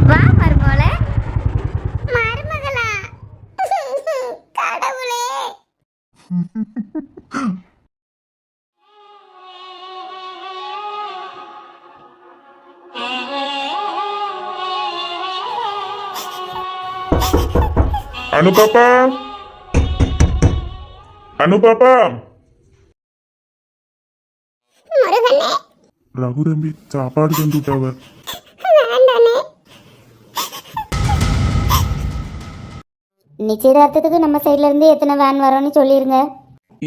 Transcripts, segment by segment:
வா மருமகளே. மருமகளா? கடவுளே. அனு பாப்பா, அனு பாப்பா. முருகனே. ரகு தம்பி சாப்பாடு தந்து விட்டாவ. வேண்டானே. நிச்சயதார்த்தத்துக்கு நம்ம சைட்ல இருந்து எத்தனை வேன் வரோன்னு சொல்லிருங்க.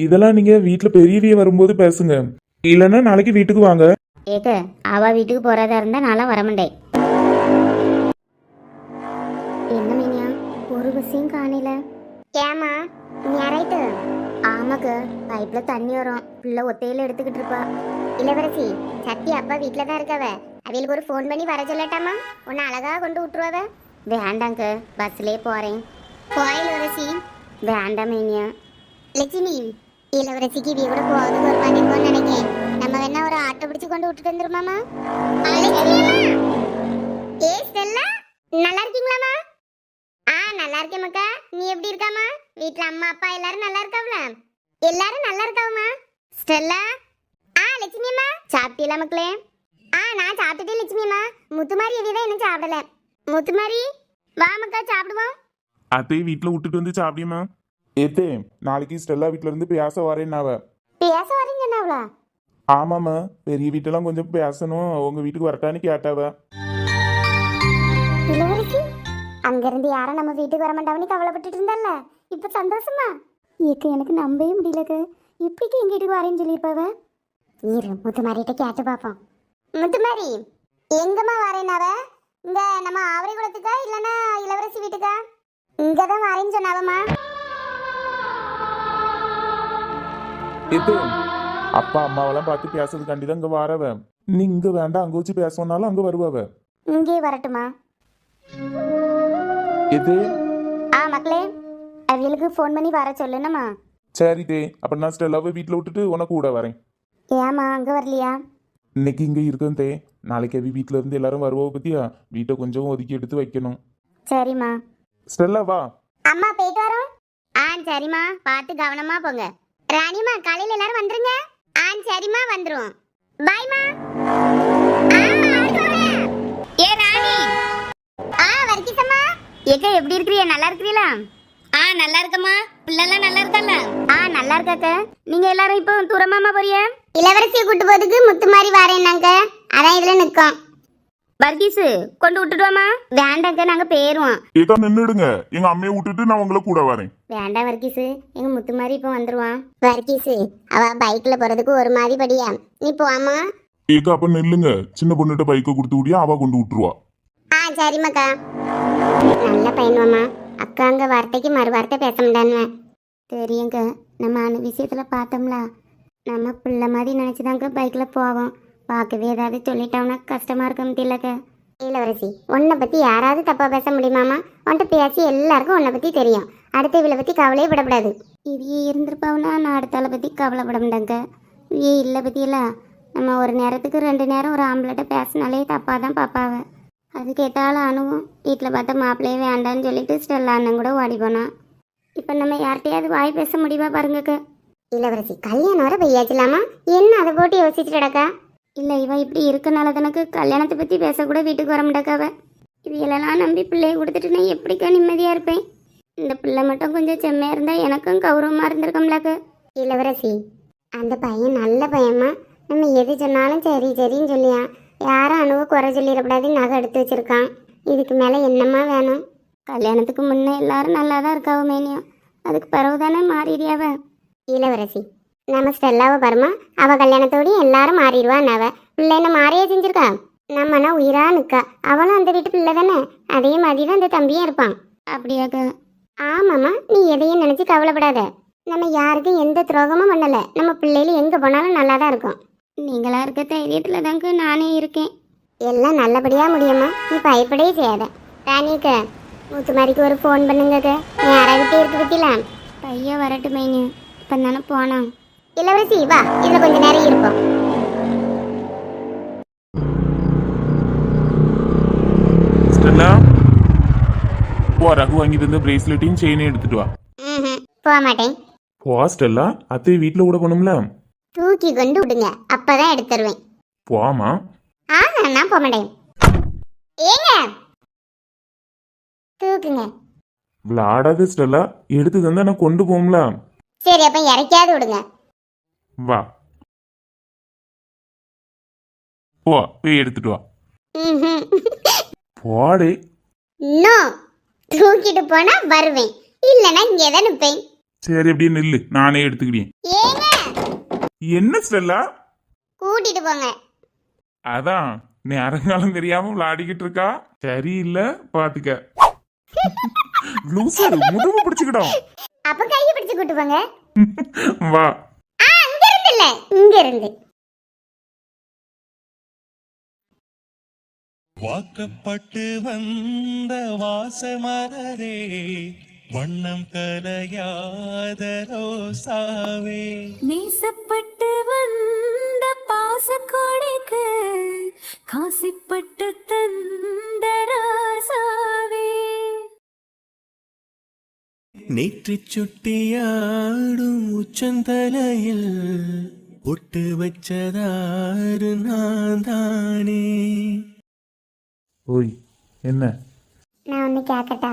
இதெல்லாம் நீங்க வீட்டுல பெரியவிய வரும்போது பேசுங்க, இல்லன்னா நாளைக்கு வீட்டுக்கு வாங்க. ஏக்க அவ வீட்டுக்கு போறதா இருந்தா நான்லாம் வரமாட்டேன். என்ன மீனியா ஒரு பஸ்ஸையும் காணல? ஏமா ஞாயிற்று? ஆமாக்க, பைப்ல தண்ணி வரும், பிள்ளை ஒத்தையில எடுத்துக்கிட்டு இருப்பா. இளவரசி, சத்தி அப்பா வீட்டுல தான் இருக்கவ, அவளுக்கு ஒரு ஃபோன் பண்ணி வர சொல்லட்டாமா, உன்னை அழகா கொண்டு விட்டுருவ. வேண்டாங்க, பஸ்லயே போறேன். இளவரசி. வேண்டாம் மீனியா. லட்சுமி, இளவரசிக்கு இவ கூட போகிறதுக்கு ஒரு மாதிரி இருக்கும்னு நினைக்கிறேன். நம்ம வேணா ஒரு ஆட்டோ பிடிச்சு கொண்டு விட்டுட்டு வந்துருமாமா? ஏ ஸ்டெல்லா, நல்லா இருக்கீங்களாமா? நல்லா இருக்கேன் மக்கா. நீ எப்படி இருக்காமா? வீட்ல அம்மா அப்பா எல்லாரும் நல்லா இருக்காவல? எல்லாரும் நல்லா இருக்காவமா. ஸ்டெல்லா. லட்சுமி அம்மா சாப்பிட்டீங்களா மக்களே? நான் சாப்பிட்டுட்டேன் லட்சுமி அம்மா. முத்துமாரி எதுதான் இன்னும் சாப்பிடல. முத்துமாரி வா மக்கா சாப்பிடுவோம். அத்தையை வீட்டுல விட்டுட்டு வந்து சாப்பிடியுமா? ஏத்தே, நாளைக்கு ஸ்டெல்லா வீட்டுல இருந்து பேச வரேன்னாவ. பேச வரீங்கன்னாவளா? ஆமாம்மா, பெரிய வீட்டெல்லாம் கொஞ்சம் பேசணும், உங்க வீட்டுக்கு வரட்டான்னு கேட்டாவ. இளவரசி, அங்கிருந்து யாரும் நம்ம வீட்டுக்கு வர மாட்டாவன்னு கவலைப்பட்டுட்டு இருந்தால, இப்ப சந்தோஷமா? எனக்கு நம்பவே முடியலக்கு. எப்படிக்கு எங்க வீட்டுக்கு வரேன்னு சொல்லியிருப்பாவ? இரு முத்துமாரிட்ட கேட்டு பார்ப்போம். முத்துமாரி, எங்கம்மா வரேனாவ? இங்க நம்ம ஆவரைக்குளத்துக்கா இல்லைன்னா இளவரசி வீட்டுக்கா? இங்கதான் வரேன்னு சொன்னாவம்மா. ஏத்தே, அப்பா அம்மாவெல்லாம் பார்த்து பேசுறதுக்காண்டி தான் இங்க வரவ. நீ இங்க வேண்டாம், அங்க வச்சு பேசணும்னாலும் அங்க வருவாவ. இங்கே வரட்டுமா? ஏத்தே. மக்களே, அவங்களுக்கு ஃபோன் பண்ணி வர சொல்லுனமா? சரி தே, அப்ப நான் ஸ்டெல்லாவை வீட்டுல விட்டுட்டு உனக்கு கூட வரேன். ஏமா அங்க வரலையா? இன்னைக்கு இங்க இருக்கேன் தே, நாளைக்கு அவி வீட்டுல இருந்து எல்லாரும் வருவா பத்தியா, வீட்டை கொஞ்சம் ஒதுக்கி எடுத்து வைக்கணும். சரிம்மா. ஸ்டெல்லா வா. அம்மா போயிட்டு வரோம். சரிம்மா, பார்த்து கவனமா போங்க. ராணிமா, காலையில எல்லாரும் வந்துருங்க. சரிம்மா, வந்துருவோம். பாய்மா. ஏ ராணி. வர்க்கீசம்மா. ஏக்கா எப்படி இருக்கிறீங்க? நல்லா இருக்கிறீங்களா? நல்லா இருக்கம்மா. பிள்ளைலாம் நல்லா இருக்கல்ல? நல்லா இருக்காக்க. நீங்க எல்லாரும் இப்போ தூரமாமா போறிய? இளவரசியை கூட்டு போறதுக்கு முத்துமாரி வரேன்னாங்க, அதான் இதுல நிக்கோம். வர்கீஸ், கொண்டு விட்டுடுவாமா? வேண்டாங்க, நாங்க போயிருவோம். ஏதா நின்னுடுங்க, எங்க அம்மையை விட்டுட்டு நான் உங்களை கூட வரேன். வேண்டாம் வர்கீஸ், எங்க முத்துமாரி இப்போ வந்துருவான். வர்கீஸ், அவ பைக்ல போறதுக்கு ஒரு மாதிரி படியா, நீ போவாமா? ஏக்கா அப்ப நில்லுங்க, சின்ன பொண்ணுகிட்ட பைக்கை கொடுத்து விடியா, அவ கொண்டு விட்டுருவா. சரிம்மாக்கா. நல்ல பையன்வாமா. அக்கா அங்க வார்த்தைக்கு மறு வார்த்தை பேச முடியான்னு தெரியுங்க. நம்ம அந்த விஷயத்துல பார்த்தோம்ல, நம்ம பிள்ளை மாதிரி நினைச்சுதாங்க பைக்ல போவோம். பார்க்கவே ஏதாவது சொல்லிட்டோம்னா கஷ்டமா இருக்க முடியலக்க. இளவரசி, உன்னை பத்தி யாராவது தப்பா பேச முடியுமாமா? உன்கிட்ட பேசி எல்லாருக்கும் உன்னை பத்தி தெரியும். அடுத்த இவளை பத்தி கவலையே விடக்கூடாது. இது இருந்திருப்பாவுன்னா நான் அடுத்த ஆளை பத்தி கவலைப்பட மாட்டேங்க. இல்லை பத்தியெல்லாம் நம்ம ஒரு நேரத்துக்கு 2 நேரம் ஒரு ஆம்பளைட்ட பேசினாலே தப்பா தான் பாப்பாவ. அது கேட்டாலும் அணுவும் வீட்டில் பார்த்தா மாப்பிள்ளையே வேண்டான்னு சொல்லிட்டு ஸ்டெல்லா அண்ணன் கூட ஓடி போனான். இப்போ நம்ம யார்கிட்டையாவது வாய் பேச முடியுமா பாருங்கக்க. இளவரசி, கல்யாணம் வர பையாச்சலாமா? என்ன அதை போட்டு யோசிச்சுட்டு? இல்லை, இவன் இப்படி இருக்கனால தனக்கு கல்யாணத்தை பற்றி பேசக்கூட வீட்டுக்கு வர மாட்டாக்காவ. இவையெல்லாம் நம்பி பிள்ளைய கொடுத்துட்டு நான் எப்படிக்கா நிம்மதியாக இருப்பேன்? இந்த பிள்ளை மட்டும் கொஞ்சம் செம்மையாக இருந்தால் எனக்கும் கௌரவமாக இருந்திருக்கோம்லாக்க. இளவரசி, அந்த பையன் நல்ல பையன்மா. நம்ம எது சொன்னாலும் சரி சரின்னு சொல்லியான். யாரும் அணுவை குறை சொல்லிடக்கூடாது, நகை எடுத்து வச்சிருக்கான். இதுக்கு மேலே என்னம்மா வேணும்? கல்யாணத்துக்கு முன்னே எல்லாரும் நல்லா தான் இருக்காவ மேனியும், அதுக்கு பிறகு தானே மாறிடியாவ. இளவரசி, நம்ம ஸ்டெல்லாவை பாருமா, அவள் கல்யாணத்தோடு எல்லாரும் மாறிடுவான். அவள் பிள்ளை என்ன மாறியே செஞ்சிருக்கா? நம்மனா உயிரா நிற்கா. அவளும் அந்த வீட்டு பிள்ளை தானே, அதே மாதிரி தான் அந்த தம்பியும் இருப்பான். அப்படியாக்க? ஆமாம்மா, நீ எதையும் நினச்சி கவலைப்படாத. நம்ம யாருக்கும் எந்த துரோகமும் பண்ணலை. நம்ம பிள்ளைகள் எங்கே போனாலும் நல்லா தான் இருக்கும். நீங்களா இருக்க தைரியத்தில் தாங்க நானே இருக்கேன். எல்லாம் நல்லபடியாக முடியுமா? நீ பயப்படவே செய்யாத. ராணிக்க, முத்துமாரிக்கு ஒரு ஃபோன் பண்ணுங்க. யாராகிட்டே இருக்கு பற்றிலாம் பையன் வரட்டுமேனு இப்போ தானே போனான். இளவரசி வா, இதில் கொஞ்சம் நேரம் இருப்போம். போ ரகு வாங்கி தந்த பிரேஸ்லெட்டையும் செயினையும் எடுத்துட்டு வா. போக மாட்டேன். போஸ்டெல்லா அத்தை வீட்டுல கூட பண்ணும்ல. தூக்கி கொண்டு விடுங்க, அப்பதான் எடுத்து தருவேன். போமா. நான் போக மாட்டேன். ஏங்க தூக்குங்க. விளாடாத ஸ்டெல்லா, எடுத்து தந்தா நான் கொண்டு போம்ல. சரி அப்ப இறக்காது விடுங்க. வா போ, போய் எடுத்துட்டு வா. போடே. நோ, தூக்கிட்டு போனா வருவேன், இல்லனா இங்கே தான் நிப்பேன். சரி அப்படியே நில்லு, நானே எடுத்துக்கிட்டேன். ஏங்க என்ன ஸ்டெல்லா? கூட்டிட்டு போங்க. அதான் நேரங்காலம் தெரியாம விளையாடிக்கிட்டு இருக்கா. சரியில்லை பாத்துக்க. லூசு, முதுகு பிடிச்சுக்கிட்டோம். அப்ப கையை பிடிச்சு கூட்டு போங்க. வா. அங்க இருந்து இல்ல, இங்க இருந்து. வாக்கப்பட்டு வந்த வாசமலரே, வண்ணம் கலையாத ரோசாவே, நேசப்பட்டு வந்த பாசக்கொடைக்கு காசிப்பட்டு தந்த ராசாவே, நேற்று சுட்டியாடும் உச்சந்தலையில் ஒட்டு வச்சதாரு நான் தானே. ஓய் என்ன? நான் ஒன்று கேட்கட்டா?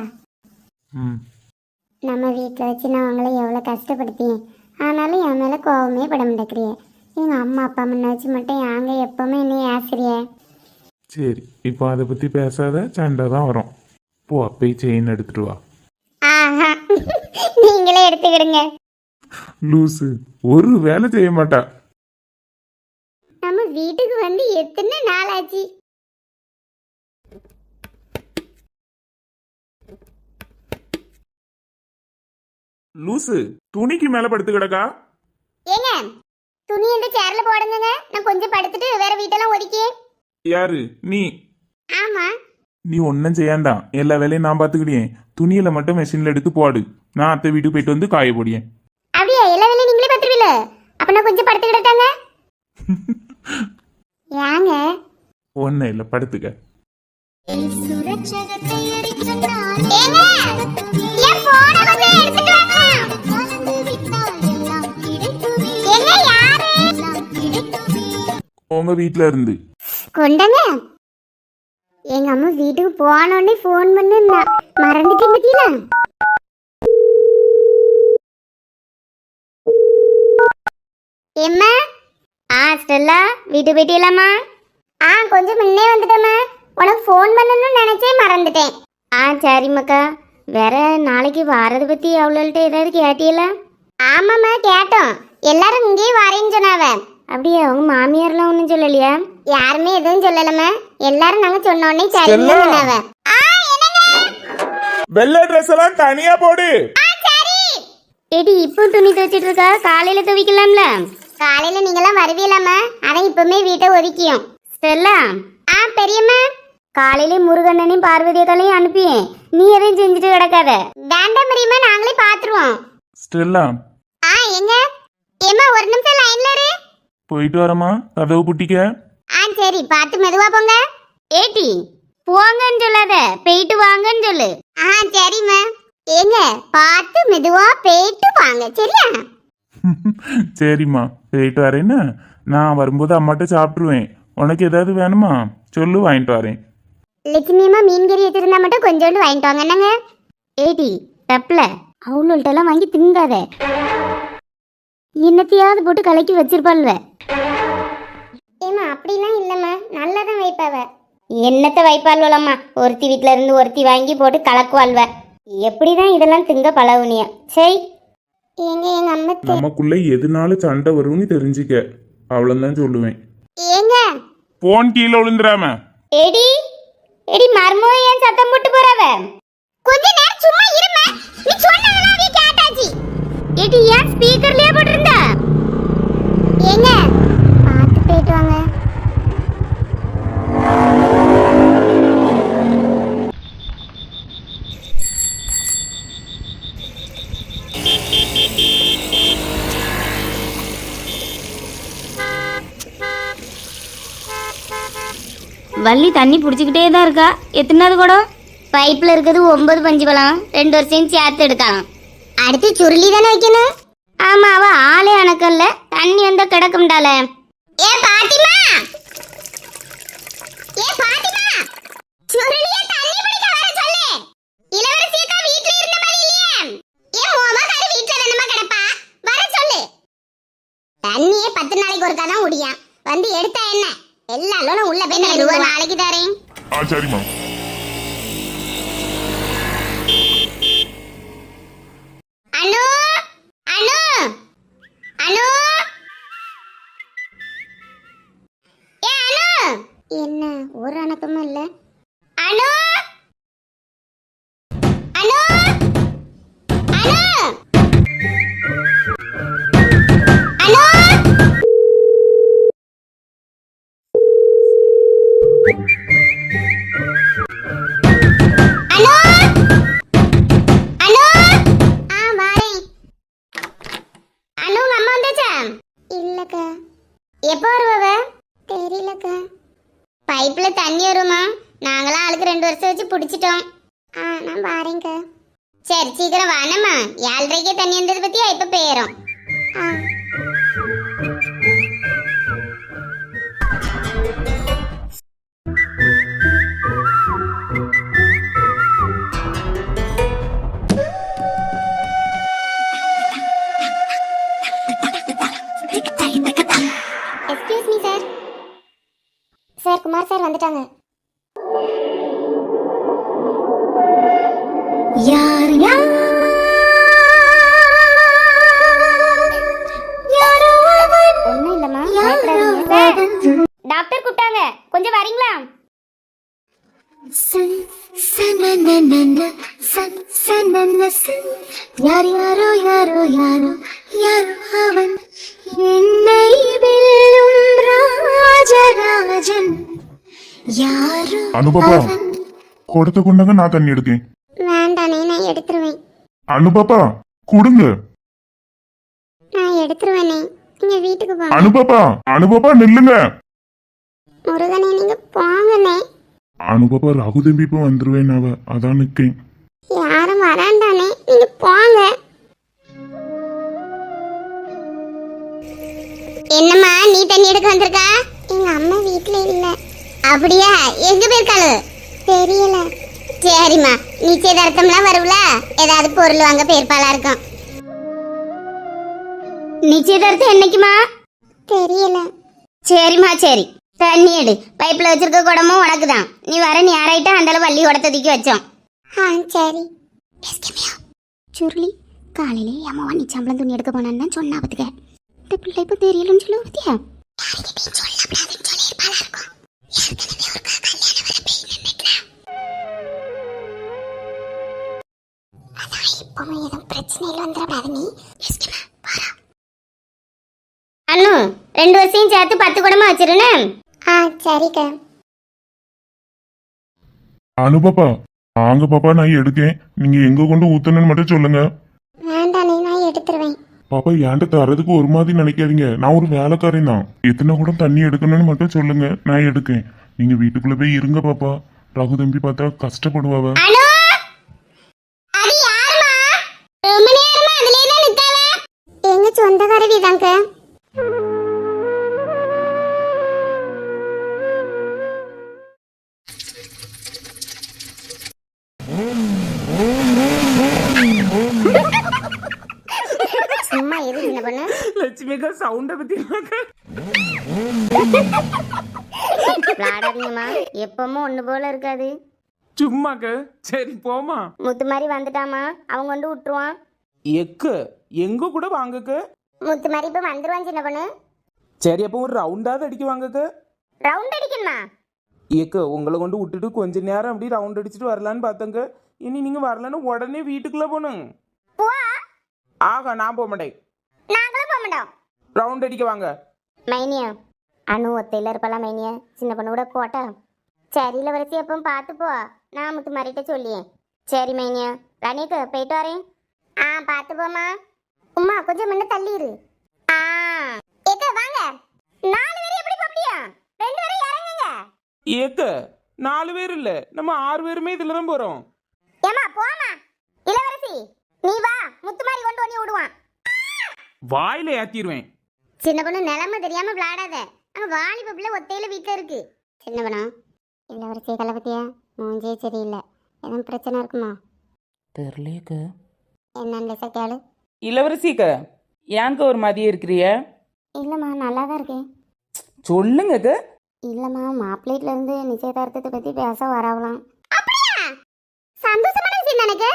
ம். நம்ம வீட்டில் வச்சு நான் அவங்கள எவ்வளோ கஷ்டப்படுத்தியேன், ஆனாலும் என் மேலே கோபமே பட மாட்டேங்கிறிய. எங்கள் அம்மா அப்பா முன்ன வச்சு மட்டும் யாங்க எப்பவுமே என்னை ஆசிரிய. சரி, இப்போ அதை பத்தி பேசாத, சண்டை தான் வரும். போ போய் செயின் எடுத்துட்டு வா. ஆஹா, நீங்களே எடுத்துக்கிடுங்க. லூசு, ஒரு வேலை செய்ய மாட்டா. நம்ம வீட்டுக்கு வந்து எத்தனை நாள் ஆச்சு? லூசு, துணிக்கு மேல படுத்து கிடக்கா. ஏங்க துணி இந்த சேர்ல போடுங்க, நான் கொஞ்சம் படுத்துட்டு வேற வீட்டெல்லாம் ஒதுக்கி. யாரு நீ? ஆமா. நீ ஒன்னும் செய்யாண்டாம், எல்லா வேலையும் நான் பாத்துக்கிட்டேன். துணியில மட்டும் மெஷின்ல எடுத்து போடு, நான் அத்தை வீட்டுக்கு போயிட்டு வந்து காய போடியேன். அப்படியே எல்லா வேலையும் நீங்களே பாத்துருவீல? அப்ப நான் கொஞ்சம் படுத்து கிடட்டாங்க. ஏங்க ஒன்னும் இல்ல, படுத்துக்க. உங்க வீட்ல இருந்து கொண்டாங்க. எங்க அம்மா வீட்டுக்கு போனோடனே போன் பண்ணு, மறந்துட்டேன் பத்தியில. எம்மா. ஸ்டெல்லா வீட்டு போயிட்டீங்களாம்மா? கொஞ்சம் முன்னே வந்துட்டேம்மா. உனக்கு ஃபோன் பண்ணணும்னு நினைச்சே மறந்துட்டேன். சரிம்மாக்கா. வேற நாளைக்கு வாரதை பத்தி அவ்வளோட்ட ஏதாவது கேட்டீங்களா? ஆமாம்மா கேட்டோம், எல்லாரும் இங்கேயே வரேன்னு சொன்னாவ. அப்படியே அவங்க மாமியார்லாம் ஒன்றும் சொல்லலையா? யாருமே எதுவும் சொல்லலம்மா, எல்லாரும் நாங்க சொன்ன உடனே சரின்னு சொன்னாவ. வெள்ளை ட்ரெஸ் எல்லாம் தனியா போடு. ஏடி இப்போ துணி துவைச்சிட்டு இருக்கா, காலையில துவைக்கலாம்ல? காலையில நீங்களாம் வருவீங்களாம்மா, அதான் இப்பவுமே வீட்டை ஒதுக்கியும். ஸ்டெல்லா. பெரியம்மா. காலையில முருகண்ணனையும் பார்வதியக்காலையும் அனுப்பியேன், நீ எதையும் செஞ்சுட்டு கிடக்காத. வேண்டாம் பெரியம்மா, நாங்களே பாத்துருவோம். ஸ்டெல்லா. எங்க ஏம்மா ஒரு நிமிஷம் லைன்ல இரு. போயிட்டு வரமா, கதவு புட்டிக்க. சரி, பார்த்து மெதுவா போங்க. ஏடி போங்கன்னு சொல்லாத, போயிட்டு வாங்கன்னு சொல்லு. சரிம்மா. ஏங்க பார்த்து மெதுவா போயிட்டு வாங்க, சரியா? சரிம்மா, போயிட்டு வரேன்னு. நான் வரும்போது அம்மாட்ட சாப்பிட்டுருவேன். உனக்கு ஏதாவது வேணுமா சொல்லு, வாங்கிட்டு வரேன். லட்சுமியம்மா மீன் கறி வச்சிருந்தா மட்டும் கொஞ்சோண்டு வாங்கிட்டு வாங்க. என்னங்க ஏடி தப்புல அவங்கள்ட்டெல்லாம் வாங்கி திங்காத, என்னத்தையாவது போட்டு கலக்கி வச்சிருப்பாள்வ. ஏமா அப்படிலாம் இல்லம்மா, நல்லா தான் வைப்பாவ. என்னத்தை வைப்பாள்வலம்மா, ஒருத்தி வீட்டுல இருந்து ஒருத்தி வாங்கி போட்டு கலக்குவாள்வ. எப்படிதான் இதெல்லாம் திங்க பழகுனியா? சரி. எங்க அம்மா நமக்குள்ள எதுனாலும் சண்டை வரும்னு தெரிஞ்சுக்க, அவ்வளவுதான் சொல்லுவேன். ஏங்க போன் கீழே விழுந்துடாம. எடி எடி மர்மோ ஏன் சத்தம் போட்டு போறவ? கொஞ்ச நேரம் சும்மா இருமா, நீ சொன்னதெல்லாம் அவ கேட்டாச்சி. எடி ஏன் ஸ்பீக்கர்லயே போட்டுருந்தா? ஏங்க பாத்து போயிட்டு வாங்க. வள்ளி தண்ணி பிடிச்சிக்கிட்டே தான் இருக்கா. எத்தனாவது குடம்? பைப்பில் இருக்கிறது 9 பஞ்சு பழம், 2 வருஷம் சேர்த்து எடுக்கலாம். அடுத்து சுருளி தானே வைக்கணும். ஆமா, அவ ஆளே அணக்கம்ல, தண்ணி வந்தா கிடக்கும்டால. ஏ பாட்டிமா, ஏ பாட்டிமா, சுருளிய தண்ணி பிடிக்க வர சொல்லு. இளவரசி அக்கா வீட்ல இருந்த மாதிரி இல்லையே. ஏ மோமாக்காரி வீட்ல தானமா கிடப்பா, வர சொல்லு. தண்ணியே 10 நாளைக்கு ஒருக்கா தான் முடியும். வந்து எடுத்தா என்ன, எல்லாரும் உள்ள போய் 2 ரூபா நாளைக்கு தரேன். சரிம்மா. அனு, அனு, அனு, ஏ அனு, என்ன ஒரு அணக்கமும் இல்ல. அனு, அனு, அனு, அனு. எப்போ வருவ? தெரியலக்கா. பைப்ல தண்ணி வருமா? நாங்களாம் ஆளுக்கு 2 வருஷம் வச்சு பிடிச்சிட்டோம். நான் வாரேங்க. சரி சீக்கிரம் வானம்மா. 7:30க்கே தண்ணி வந்தது பத்தியா, இப்ப போயிடும். Excuse me sir. Sir, Kumar sir வந்துட்டாங்க. யார் யாரோ ஒன்றும் இல்லைம்மா, பயப்படாதீங்க. டாக்டர் கூப்பிட்டாங்க, கொஞ்சம் வரீங்களா? யார் யாரோ யாரோ யாரோ யாரோ அவன் என்னை வெல்லும் ராஜராஜன் யாரோ அனுபாப்பா, கொடுத்த கொண்டாங்க, நான் தண்ணி எடுக்கேன். வேண்டானே, நான் எடுத்துருவேன். அனுபாப்பா கொடுங்க. நான் எடுத்துருவேனே, நீங்க வீட்டுக்கு போங்க. அனுபாப்பா, அனுபாப்பா நில்லுங்க. முருகனே, நீங்க போங்கண்ணே. அனுபாப்பா, ரகு தம்பி இப்ப வந்துருவேன், அவ அதான் நிக்கேன். யாரும் வராண்டானே, நீங்க போங்க. என்னம்மா, நீ தண்ணி எடுக்க வந்திருக்கா? எங்க அம்மா வீட்ல இல்ல. அப்படியா? எங்க போயிருக்காளு? தெரியல. சரிம்மா, நிச்சயதார்த்தம்லாம் வருவல, ஏதாவது பொருள் வாங்க போயிருப்பாளா இருக்கும். நிச்சயதார்த்தம் என்னைக்குமா? தெரியல. சரிம்மா சரி, தண்ணி எடு. பைப்ல வச்சிருக்க குடமும் உனக்கு தான். நீ வர நேராயிட்டா அந்த வள்ளி உடத்த தூக்கி வச்சோம். சரி. சுருளி, காலையிலே அம்மாவா நீ சம்பளம் துணி எடுக்க போனான்னு தான் சொன்னா. பத்துக்க இந்த பிள்ளை இப்போ தெரியலன்னு சொல்ல பத்தியா? அண்ணு 2 வருஷம் சேர்த்து 10 குடமா வச்சிருன்னு. சரிக்கா. அனுபாப்பா, வாங்க பாப்பா, நான் எடுக்கேன். நீங்க எங்க கொண்டு ஊத்தணும்னு மட்டும் சொல்லுங்க. வேண்டானே, நான் எடுத்துருவேன். பாப்பா, என்கிட்ட தரதுக்கு ஒரு மாதிரி நினைக்காதீங்க. நான் ஒரு வேலைக்காரன் தான். எத்தனை கூட தண்ணி எடுக்கணும்னு மட்டும் சொல்லுங்க, நான் எடுக்கேன். நீங்க வீட்டுக்குள்ள போய் இருங்க பாப்பா. ரகு தம்பி பார்த்தா கஷ்டப்படுவாவ. அனு, அது யாருமா? ரொம்ப நேரமா அதுலயே தான் நிக்காவ. எங்க சொந்தக்காரவி தாங்க. சும்மா எது சின்ன பொண்ணு? லட்சுமிக்கா சவுண்ட பத்தி விளாடாதீங்கம்மா, எப்பவும் ஒண்ணு போல இருக்காது. சும்மாக்க. சரி போமா. முத்து மாதிரி வந்துட்டாமா, அவங்க கொண்டு விட்டுருவான். எக்கு எங்க கூட வாங்கக்க. முத்து மாதிரி இப்ப வந்துருவான் சின்ன பொண்ணு. சரி, அப்போ ஒரு ரவுண்டாவது அடிக்க வாங்கக்க. ரவுண்ட் அடிக்கணுமா? ஏக்கு உங்களை கொண்டு விட்டுட்டு கொஞ்ச நேரம் அப்படி ரவுண்ட் அடிச்சுட்டு வரலான்னு பார்த்தங்க. இனி நீங்க வரலன்னு உடனே வீட்டுக்குள்ள போனுங்க. ஆகா, நான் போக மாட்டேன். நாங்களும் போக மாட்டோம். ரவுண்ட் அடிக்க வாங்க. மைனியா, அனு ஒத்தையில இருப்பலாம். மைனியா, சின்ன பொண்ணு கூட போட்டா. சரியில்ல வரைச்சி எப்போ பார்த்து போ. நான் முத்து மாதிரிட்ட சொல்லியேன். சரி மைனியா, ரணிக்கு போயிட்டு வரேன். பார்த்து போமா. உமா கொஞ்சம் முன்ன தள்ளிடு. ஏக்க வாங்க. 4 பேரும் எப்படி போக முடியும்? 2 பேரும் இறங்குங்க. ஏக்கு 4 பேர் இல்ல, நம்ம 6 பேருமே இதுல தான் போறோம். ஏமா போமா இளவரசி, நீ வா, முத்துமாரி கொண்டு வந்து விடுவான். வாயில ஏத்திடுவேன். சின்ன பொண்ணு நிலைமை தெரியாம விளையாடாத. அங்க வாலிப பிள்ளை ஒத்தையில வீட்டுல இருக்கு. சின்ன பொண்ணா, இளவரசியை கலப்பத்தியா? மூஞ்சே சரியில்லை. எதுவும் பிரச்சனை இருக்குமா? தெரியலேக்க. என்னன்னு கேளு. இளவரசிக்க ஏங்க ஒரு மாதிரியே இருக்கிறிய? இல்லம்மா, நல்லா தான் இருக்கேன். சொல்லுங்க. இல்லம்மா, மாப்பிள்ளைட்ல இருந்து நிச்சயதார்த்தத்தை பத்தி பேச வரவலாம். அப்படியா? சந்தோஷமான விஷயம் எனக்கு.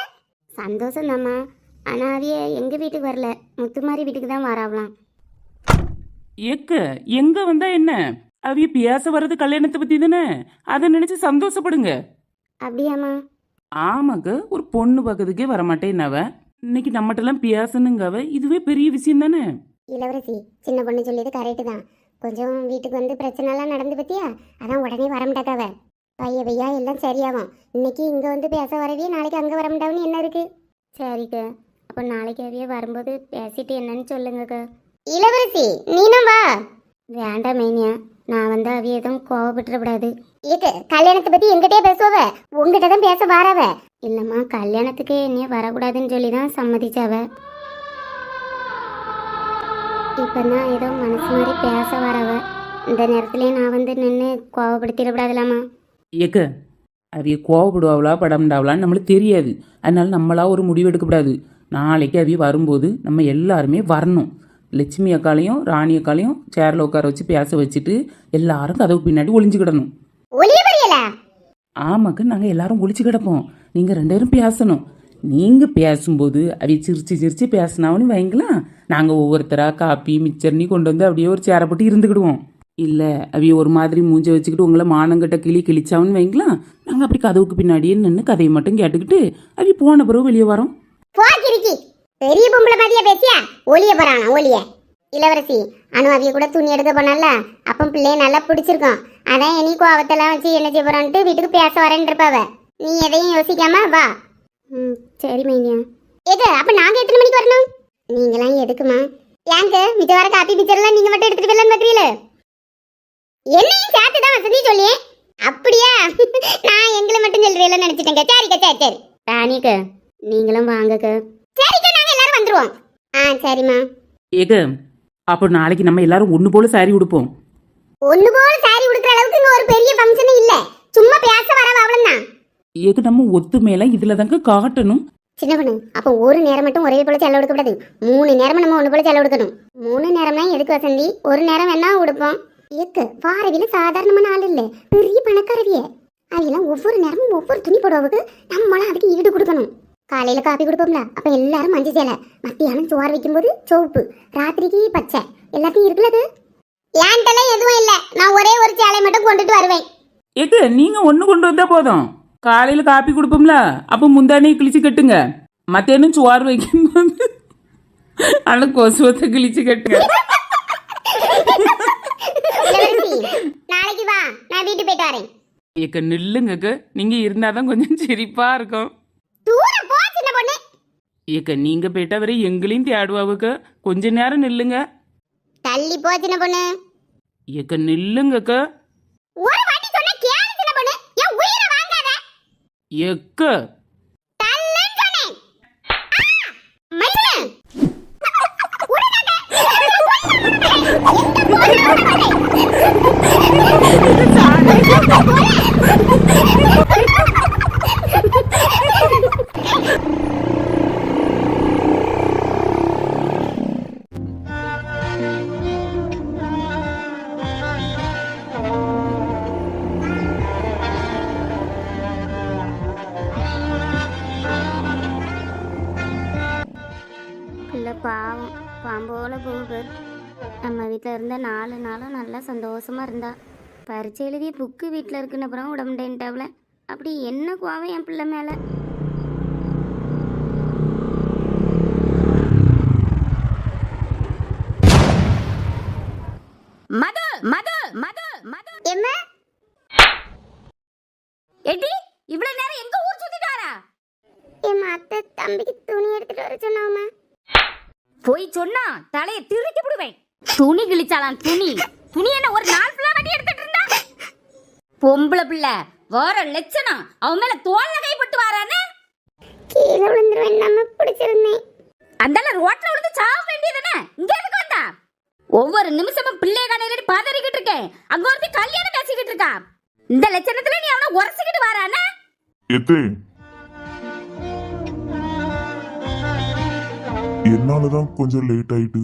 சந்தோஷம் தாம்மா. ஆனா அவிய எங்க வீட்டுக்கு வரல, முத்துமாரி வீட்டுக்கு தான் வரவலாம். ஏக்க எங்க வந்தா என்ன? அவிய பேச வர்றது கல்யாணத்தை பத்தி தானே, அதை நினைச்சு சந்தோஷப்படுங்க. அப்படியாம்மா? ஆமாங்க, ஒரு பொண்ணு பார்க்கறதுக்கே வரமாட்டேன்னாவ, இன்னைக்கு நம்மகிட்டலாம் பேசணுங்கவ, இதுவே பெரிய விஷயம் தானே. இளவரசி, சின்ன பொண்ணு சொல்லியது கரெக்டு தான். கொஞ்சம் வீட்டுக்கு வந்து பிரச்சனைலாம் நடந்து பத்தியா, அதான் உடனே வரமாட்டாக்காவ. பையா எல்லாம் சரியாகும். இன்னைக்கு இங்கே வந்து பேச வரவே, நாளைக்கு அங்கே வரமாட்டாவுன்னு என்ன இருக்கு? சரிக்க, அப்போ நாளைக்கு அவையே வரும்போது பேசிட்டு என்னன்னு சொல்லுங்கக்கா. இளவரசி, நீனும் வா. வேண்டாம் மைனியா, நான் வந்து அவைய எதுவும் கோவப்பட்டுறக்கூடாது. இதுக்கு கல்யாணத்தை பற்றி எங்கிட்டே பேசுவவ, உங்ககிட்ட தான் பேச வரவ. இல்லைம்மா, கல்யாணத்துக்கு என்னைய வரக்கூடாதுன்னு சொல்லி தான் சம்மதிச்சாவ. இப்போதான் ஏதோ மனசு மாதிரி பேச வரவ. இந்த நேரத்துலேயே நான் வந்து நின்று கோவப்படுத்திடக்கூடாதுலாமா? ஏக்க அவிய கோவப்படுவாங்களா படம்டாவலான்னு நம்மளுக்கு தெரியாது. அதனால நம்மளா ஒரு முடிவு எடுக்கக்கூடாது. நாளைக்கு அவிய வரும்போது நம்ம எல்லாருமே வரணும். லட்சுமி அக்காலையும் ராணி அக்காலையும் சேரில் உட்கார வச்சு பேச வச்சுட்டு எல்லாரும் கதவு பின்னாடி ஒளிஞ்சுக்கிடணும். ஆமாக்கு, நாங்கள் எல்லாரும் ஒளிச்சு கிடப்போம். நீங்கள் 2 பேரும் பேசணும். நீங்கள் பேசும்போது அவிய சிரிச்சு பேசினாவன்னு வைங்களேன், நாங்கள் ஒவ்வொருத்தராக காப்பி மிச்சர்னி கொண்டு வந்து அப்படியே ஒரு சேரை போட்டு இருந்துக்கிடுவோம். இல்லை அவிய ஒரு மாதிரி மூஞ்ச வச்சுக்கிட்டு உங்களை மானங்கட்ட கிழிச்சாவன்னு வைங்களேன், நாங்கள் அப்படி கதவுக்கு பின்னாடியே நின்று கதையை மட்டும் கேட்டுக்கிட்டு அவிய போன பிறகு வெளியே வரோம். பெரிய பொம்பளை மாதிரியா பேசியா? ஒளிய போறானா ஒளிய? இளவரசி, அனு அவிய கூட துணி எடுக்க போனால, அப்போ பிள்ளைய நல்லா பிடிச்சிருக்கோம். அதான் இனி கோவத்தெல்லாம் வச்சு என்ன செய்ய போறான்ட்டு வீட்டுக்கு பேச வரேன் இருப்பாவ. நீ எதையும் யோசிக்காம வா. சரி மைனியா. எது அப்ப நாங்க எத்தனை மணிக்கு வரணும்? நீங்களாம் எதுக்குமா? ஏங்க மிச்ச வர காப்பி பிக்சர்லாம் நீங்க மட்டும் எடுத்துட்டு வரலன்னு பாக்குறீங்களே, என்னையும் சேர்த்து தான் வசதி சொல்லியே. அப்படியா? நான் எங்களை மட்டும் சொல்றீங்களா நினைச்சிட்டேங்க. சரிக்கா, சரி ராணிக்க, நீங்களும் வாங்கக்க. சரிக்கா, நாங்க எல்லாரும் வந்துருவோம். சரிம்மா. ஏக அப்போ நாளைக்கு நம்ம எல்லாரும் ஒன்று போல சாரி உடுப்போம். ஒண்ணு போல சாரி உடுக்கிற அளவுக்கு இங்க ஒரு பெரிய ஃபங்க்ஷன் இல்ல, சும்மா பேச வரவ அவ்வளவுதான். ஏக நம்ம ஒத்துமையில இதுல தாங்க காட்டணும். சின்ன பொண்ணு, அப்போ ஒரு நேரம் மட்டும் ஒரே போல செலவு எடுக்க கூடாது. 3 நேரமும் நம்ம ஒண்ணு போல செலவு எடுக்கணும். 3 நேரம்னா எதுக்கு வசந்தி? ஒரு நேரம் வேணா உடுப்போம். ஏக்கு வாரவில சாதாரணமான ஆள் இல்ல, பெரிய பணக்காரவிய. அவையெல்லாம் ஒவ்வொரு நேரமும் ஒவ்வொரு துணி போடுவதுக்கு நம்மளாம் அதுக்கு ஈடு கொடுக்கணும். காலையில காப்பி கொடுப்போம்ல, அப்ப எல்லாரும் மஞ்சள் சேலை, மத்தியானம் சோறு வைக்கும்போது சோப்பு, ராத்திரிக்கு பச்சை, எல்லாத்தையும் இருக்குல்லது. ஏன்ட்டெல்லாம் எதுவும் இல்ல, நான் ஒரே ஒரு சேலை மட்டும் கொண்டுட்டு வருவேன். ஏக நீங்க ஒன்று கொண்டு வந்தா போதும். காலையில காப்பி கொடுப்போம்ல, அப்போ முந்தானே கிழிச்சு கட்டுங்க. மத்தியானம் சோறு வைக்கும்போது அந்த கொசுவத்தை கிழிச்சு கட்டுங்க. நாளைக்கு வா, நான் வீட்டு போயிட்டு வரேன். ஏக்க நில்லுங்க, நீங்க இருந்தாதான் கொஞ்சம் சிரிப்பா இருக்கும். தூரம் போ சின்ன பொண்ணு. ஏக்க நீங்க போயிட்டா வரை எங்களையும் தேடுவாவுக்க, கொஞ்ச நேரம் நில்லுங்க. தள்ளி போ சின்ன பொண்ணு. ஏக்க நில்லுங்க. ஒரு வாட்டி சொன்னா கேளு சின்ன பொண்ணு, என் உயிரை வாங்காத. ஏக்க தள்ளுன்னு சொன்னேன். மயிலு பாவம் பாம்போல போகுது. நம்ம வீட்டில் இருந்த 4 நாளும் நல்லா சந்தோஷமா இருந்தா. பரிச்சை எழுதிய புக்கு வீட்டில் இருக்குன்னு அப்புறம் உடம்புட்டேன்ட்டாவில். அப்படி என்ன கோவம் என் பிள்ளை மேலே. மது மது மது மது என்ன எடி இவ்வளவு நேரம் எங்க ஊர் சுத்திட்டு வரா? என் அத்தை தம்பிக்கு துணி எடுத்துட்டு வர சொன்னாமா. போய் சொன்னா தலையை திருக்கி விடுவேன். துணி கிழிச்சாலாம் துணி. துணி என்ன ஒரு 4 ஃபுல்லா வட்டி எடுத்துட்டு இருந்தா? பொம்பளை பிள்ளை வேற லட்சணம். அவன் மேல தோல்ல கை போட்டு வரானே. கீழே விழுந்துருவேன் நம்ம பிடிச்சிருந்தேன். அந்தால ரோட்ல விழுந்து சாவ வேண்டியதானே. இங்க எதுக்கு வந்தா? ஒவ்வொரு நிமிஷமும் பிள்ளை கண்ணில பாதறிக்கிட்டு இருக்கேன். அங்க ஒருத்தி கல்யாணம் பேசிக்கிட்டு இருக்கா. இந்த லட்சணத்துல நீ அவனை உரசிக்கிட்டு வரானே. எத்தே என்னாலதான் கொஞ்சம் லேட் ஆயிட்டு.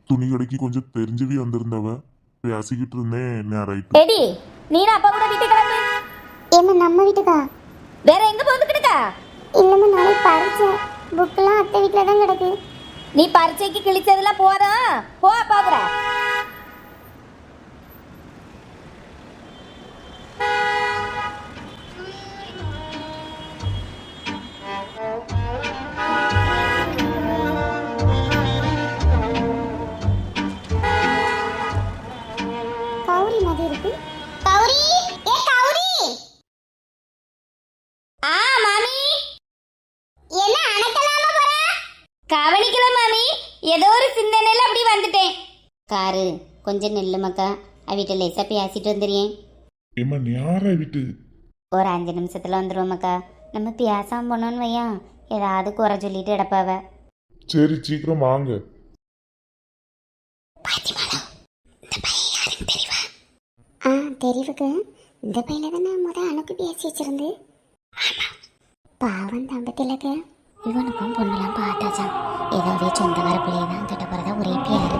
துணி கடைக்கு கொஞ்சம் தெரிஞ்சவி வந்திருந்தவ பேசிக்கிட்டு இருந்தேன். நேராயிட்டு. எடி நீ அப்பா கூட வீட்டுக்கு கிளம்பு. ஏமா நம்ம வீட்டுக்கா? வேற எங்க போந்துக்கிட்டு இருக்கா? இல்லம்மா நாளைக்கு பரிச்சை. புக்கெல்லாம் அத்தை வீட்டில் தான் கிடக்கு. நீ பரீட்சைக்கு கிழிச்சதெல்லாம் போதும். போ அப்பா கூட. கௌரி மாதிரி இருக்கு. கௌரி, ஏ கௌரி. மாமி என்ன அணைக்கலாமா போற? கவனிக்கல மாமி. ஏதோ ஒரு சிந்தனையில அப்படி வந்துட்டேன். காரு கொஞ்சம் நெல்லு மக்கா. வீட்டில் லேசா பேசிட்டு வந்துடுறேன். ஏமா நேரா விட்டு ஒரு 5 நிமிஷத்துல வந்துடுவோம் மக்கா. நம்ம பேசாம போனோன்னு வையா ஏதாவது குறை சொல்லிட்டு இடப்பாவ. சரி சீக்கிரம் வாங்க. தெரிவுக்கு இந்த பையில தானே அணுக்கு பேசி வச்சிருந்து. பாவம் தம்பத்திலக்க இவனுக்கும் பொண்ணுலாம் பார்த்தாச்சான். ஏதாவது சொந்தக்கார பிள்ளைய தான் கிட்ட போறதா ஒரே பேரு.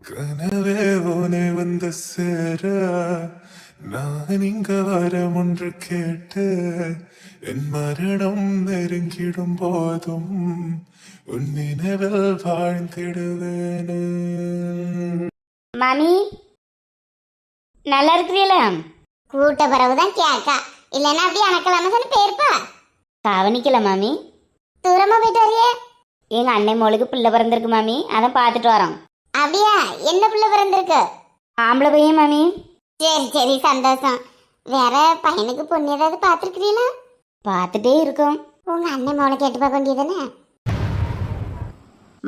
கனவே உனை வந்து சேர நான் இங்க வரம் ஒன்று கேட்டு என் மரணம் நெருங்கிடும் போதும் உன் நினைவில் வாழ்ந்திடுவேன். மாமி நல்லா இருக்கிறீங்களா? கூட்ட பிறகுதான் கேக்கா. இல்லைன்னா அப்படி அணக்கலாம தானே பேருப்பா. கவனிக்கல மாமி. தூரமா போயிட்டு வரையே. எங்க அண்ணன் மோளுக்கு பிள்ளை பிறந்திருக்கு மாமி. அதான் பார்த்துட்டு வரோம். அப்படியா? என்ன பிள்ளை பிறந்திருக்கு? ஆம்பளை பையன் மாமி. சரி சரி சந்தோஷம். வேற பையனுக்கு பொண்ணு ஏதாவது பார்த்துருக்கிறீங்களா? பார்த்துட்டே இருக்கோம். உங்க அண்ணன் மோளை கேட்டு பார்க்க வேண்டியதானே.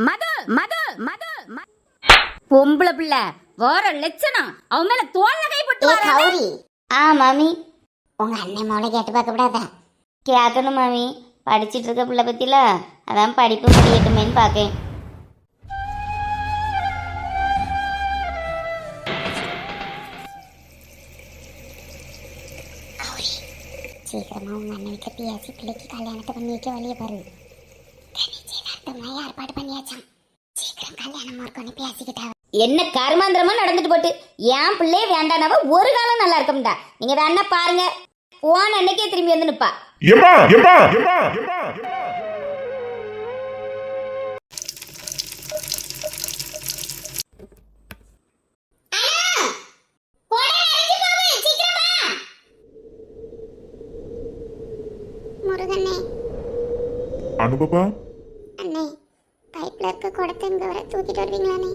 மது மது மது பொம்பளை பிள்ளை வேற லட்சணம். அவன் மேல தோல்ல கை போட்டு வரானே. கௌரி. மாமி உங்க அண்ணன் மோளை கேட்டு பார்க்க கூடாதா? கேட்கணும் மாமி. படிச்சிட்டு இருக்க பிள்ளை பத்தில அதான் படிப்பு முடியட்டுமேன்னு பார்க்கேன். சீக்கிரமா உங்க அண்ணன் வீட்டுல பேசி பிள்ளைக்கு கல்யாணத்தை பண்ணி வைக்க வழிய பாரு. ஏற்பாடு பண்ணியாச்சான். சீக்கிரம் கல்யாணம் இருக்கணும் பேசிக்கிட்டா. என்ன கர்மாந்திரமா நடந்துட்டு போட்டு என் பிள்ளைய வேண்டானவ ஒரு காலம் நல்லா இருக்கும்டா. நீங்க வேணா பாருங்க. போன அன்னைக்கே திரும்பி வந்து நிப்பா. ஏமா ஏமா ஏமா ஏமா முருகண்ணே. அனுபப்பா. அண்ணே பைப்ல இருக்க குடத்தை இங்க வர தூக்கிட்டு வருவீங்களாண்ணே?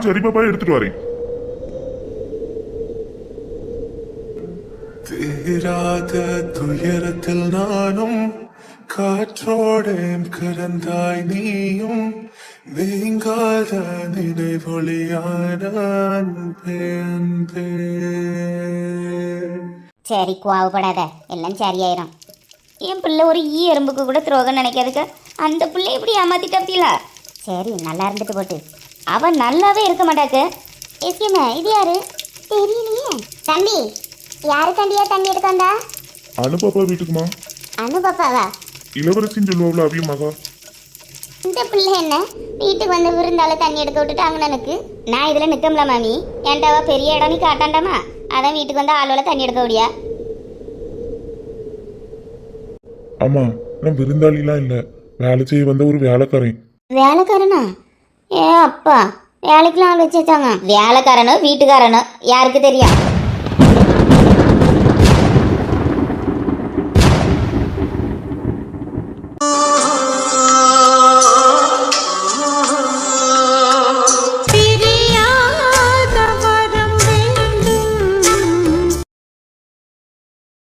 சரி பாப்பா எடுத்துட்டு வரேன். தீராத துயரத்தில் நானும் காற்றோடேம் கலந்தாய் நீயும் நீங்காத நினைவொளியான அன்பே. சரி கோவப்படாத, எல்லாம் சரியாயிரும். என் பிள்ளை ஒரு எறும்புக்கு கூட துரோகம் நினைக்காதுக்க. அந்த பிள்ளை எப்படி ஏமாத்திட்டா? சரி நல்லா இருந்துட்டு போட்டு. அவன் நல்லாவே இருக்க மாட்டாக்கு. எஸ்கேமா இது யாரு தெரியலையே. தம்பி யாரு தண்டியா தண்ணி எடுக்க வந்தா? அனுபப்பா வீட்டுக்குமா? அனுபப்பாவா? இளவரசின்னு சொல்லுவாங்களா அவிய மகா. இந்த பிள்ளை என்ன வீட்டுக்கு வந்து விருந்தால தண்ணி எடுக்க விட்டுட்டு அங்கனனுக்கு. நான் இதுல நிக்கம்ல மாமி. ஏன்டாவா பெரிய இடம் நீ காட்டாண்டாமா? அதான் வீட்டுக்கு வந்து ஆளோட தண்ணி எடுக்க விடியா. ஆமா நான் விருந்தாளிலாம் இல்ல, வேலை செய்ய வந்த ஒரு வேலைக்காரன். வேலைக்காரனா? ஏ அப்பா வேலைக்கெல்லாம் ஆள் வச்சு வச்சாங்க. வேலைக்காரனோ வீட்டுக்காரனோ யாருக்கு தெரியும்?